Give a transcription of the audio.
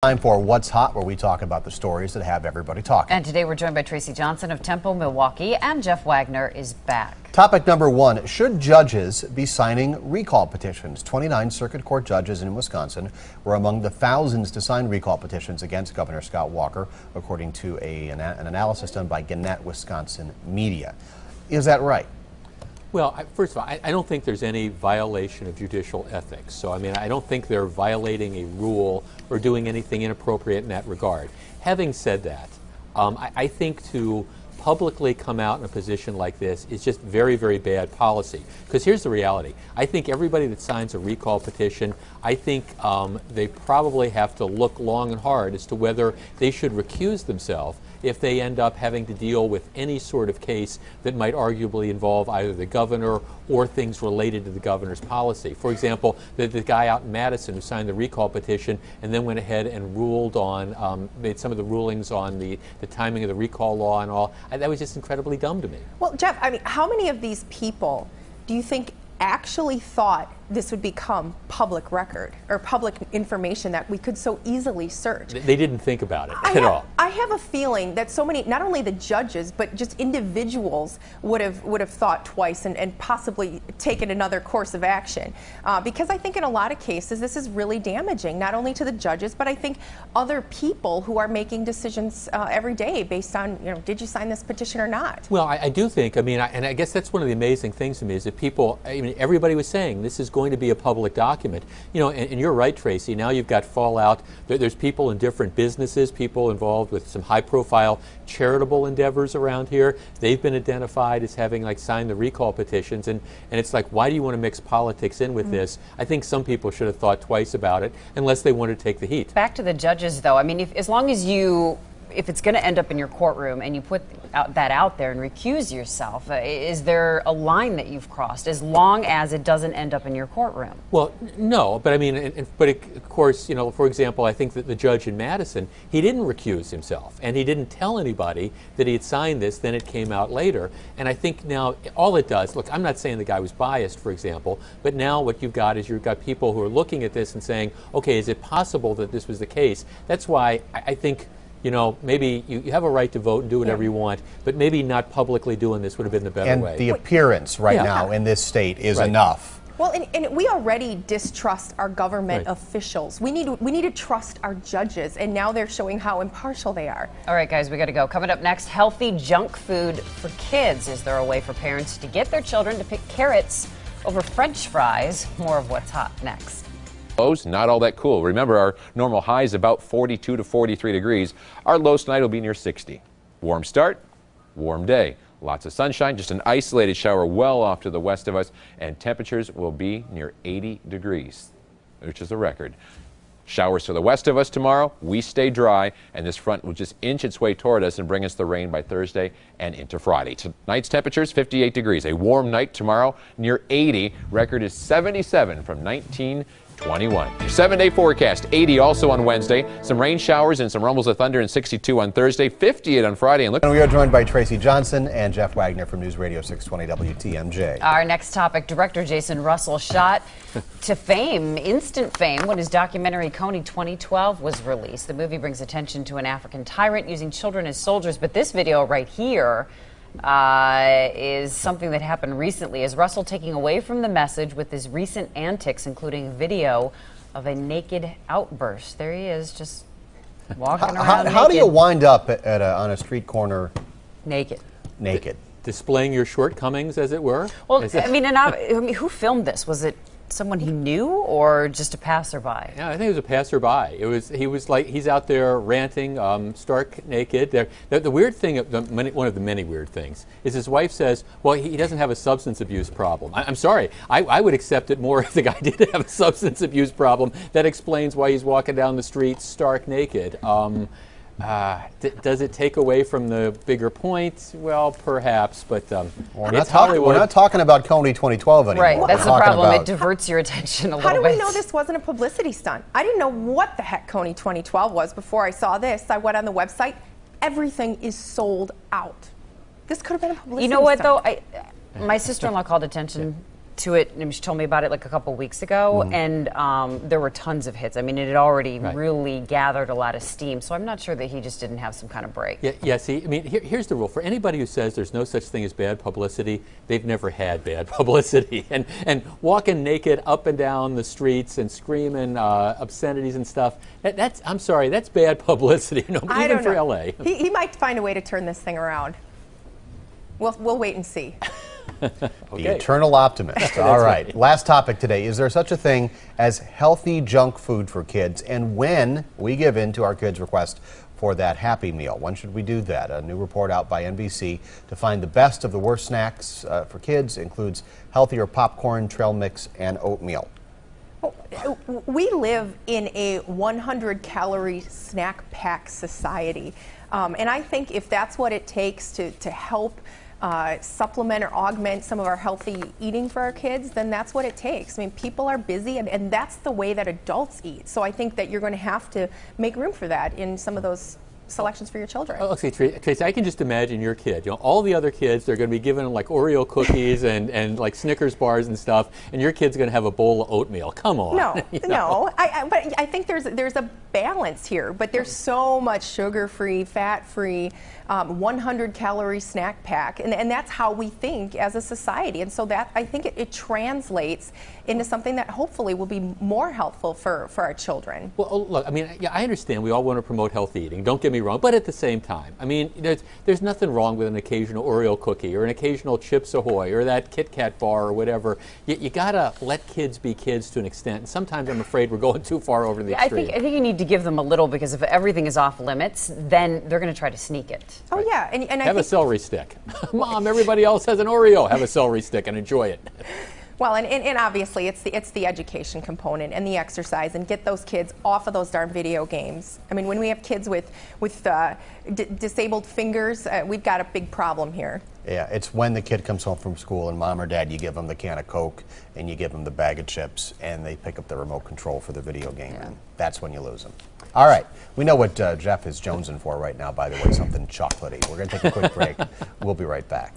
Time for What's Hot, where we talk about the stories that have everybody talking. And today we're joined by Tracy Johnson of Temple, Milwaukee, and Jeff Wagner is back. Topic number one, should judges be signing recall petitions? 29 circuit court judges in Wisconsin were among the thousands to sign recall petitions against Governor Scott Walker, according to an analysis done by Gannett, Wisconsin media. Is that right? Well, first of all, I don't think there's any violation of judicial ethics. So, I mean, I don't think they're violating a rule or doing anything inappropriate in that regard. Having said that, I think to publicly come out in a position like this is just very, very bad policy. Because here's the reality. I think everybody that signs a recall petition, I think they probably have to look long and hard as to whether they should recuse themselves if they end up having to deal with any sort of case that might arguably involve either the governor or things related to the governor's policy. For example, the guy out in Madison who signed the recall petition and then went ahead and ruled on, made some of the rulings on the timing of the recall law and all, that was just incredibly dumb to me. Well, Jeff, I mean, how many of these people do you think actually thought this would become public record or public information that we could so easily search? They didn't think about it at all. I have a feeling that so many, not only the judges, but just individuals would have thought twice and possibly taken another course of action. Because I think in a lot of cases this is really damaging, not only to the judges, but I think other people who are making decisions every day based on, you know, did you sign this petition or not? Well, I do think, I mean, and I guess that's one of the amazing things to me is that people, I mean, everybody was saying this is going to be a public document. You know, and you're right, Tracy. Now you've got fallout. There's people in different businesses, people involved with some high-profile charitable endeavors around here. They've been identified as having like signed the recall petitions, and it's like, why do you want to mix politics in with this? I think some people should have thought twice about it, unless they want to take the heat. Back to the judges, though. I mean, as long as if it's going to end up in your courtroom and you put that out there and recuse yourself, is there a line that you've crossed as long as it doesn't end up in your courtroom? Well, no, but I mean, of course, you know, for example, I think that the judge in Madison, he didn't recuse himself and he didn't tell anybody that he had signed this, then it came out later. And I think now all it does, look, I'm not saying the guy was biased, for example, but now what you've got is you've got people who are looking at this and saying, okay, is it possible that this was the case? That's why I think, you know, maybe you have a right to vote and do whatever you want, but maybe not publicly doing this would have been the better way. And the appearance right now in this state is enough. Well, and we already distrust our government officials. We need to trust our judges, and now they're showing how impartial they are. All right, guys, we got to go. Coming up next, healthy junk food for kids. Is there a way for parents to get their children to pick carrots over French fries? More of What's Hot next. Lows, not all that cool. Remember, our normal high is about 42 to 43 degrees. Our low tonight will be near 60. Warm start, warm day. Lots of sunshine, just an isolated shower well off to the west of us, and temperatures will be near 80 degrees, which is a record. Showers to the west of us tomorrow. We stay dry, and this front will just inch its way toward us and bring us the rain by Thursday and into Friday. Tonight's temperatures, 58 degrees. A warm night tomorrow, near 80. Record is 77 from 1921. 7-day forecast, 80 also on Wednesday. Some rain showers and some rumbles of thunder, and 62 on Thursday, 58 on Friday. And we are joined by Tracy Johnson and Jeff Wagner from News Radio 620 WTMJ. Our next topic, director Jason Russell shot to fame, instant fame, when his documentary KONY 2012 was released. The movie brings attention to an African tyrant using children as soldiers, but this video right here is something that happened recently. Is Russell taking away from the message with his recent antics, including video of a naked outburst? There he is, just walking around naked. How do you wind up on a street corner naked? Displaying your shortcomings, as it were? Well, I mean, who filmed this? Was it someone he knew or just a passerby? Yeah, I think it was a passerby. He was like, he's out there ranting, stark naked. The weird thing, one of the many weird things, is his wife says, well, he doesn't have a substance abuse problem. I'm sorry, I would accept it more if the guy did have a substance abuse problem. That explains why he's walking down the street stark naked. Does it take away from the bigger point? Well, perhaps, but we're not talking about KONY 2012 anymore. Right, that's the problem. It diverts your attention a little bit. How do we know this wasn't a publicity stunt? I didn't know what the heck KONY 2012 was before I saw this. I went on the website. Everything is sold out. This could have been a publicity stunt. You know what, though? My sister-in-law called attention to it, and she told me about it like a couple weeks ago, and there were tons of hits. I mean, it had already really gathered a lot of steam, so I'm not sure that he just didn't have some kind of break. Yeah, see, I mean, here's the rule. For anybody who says there's no such thing as bad publicity, they've never had bad publicity. And walking naked up and down the streets and screaming obscenities and stuff, I'm sorry, that's bad publicity, even for LA. He might find a way to turn this thing around. We'll wait and see. The eternal optimist. All right. Last topic today. Is there such a thing as healthy junk food for kids? And when we give in to our kids' request for that Happy Meal, when should we do that? A new report out by NBC to find the best of the worst snacks for kids includes healthier popcorn, trail mix, and oatmeal. We live in a 100-calorie snack pack society. And I think if that's what it takes to help supplement or augment some of our healthy eating for our kids, then that's what it takes. I mean, people are busy, and that's the way that adults eat. So I think that you're going to have to make room for that in some of those selections for your children. Oh, okay, Tracy, I can just imagine your kid. All the other kids, they're going to be given like Oreo cookies and like Snickers bars and stuff, and your kid's going to have a bowl of oatmeal. Come on. No, no. But I think there's a balance here. But there's so much sugar-free, fat-free, 100-calorie snack pack, and that's how we think as a society. And so that I think it translates into something that hopefully will be more helpful for our children. Well, look, I mean, I understand we all want to promote healthy eating. Don't get me wrong, but at the same time, I mean, there's nothing wrong with an occasional Oreo cookie or an occasional Chips Ahoy or that Kit Kat bar or whatever. You gotta let kids be kids to an extent. And sometimes I'm afraid we're going too far over the extreme. I think you need to give them a little, because if everything is off limits, then they're going to try to sneak it. Oh yeah, and I have a celery stick. Mom, everybody else has an Oreo. Have a celery stick and enjoy it. Well, and obviously it's the education component and the exercise, and get those kids off of those darn video games. I mean, when we have kids with disabled fingers, we've got a big problem here. Yeah, it's when the kid comes home from school and mom or dad, you give them the can of Coke and you give them the bag of chips, and they pick up the remote control for the video game, and that's when you lose them. All right, we know what Jeff is jonesing for right now, by the way, something chocolatey. We're going to take a quick break. We'll be right back.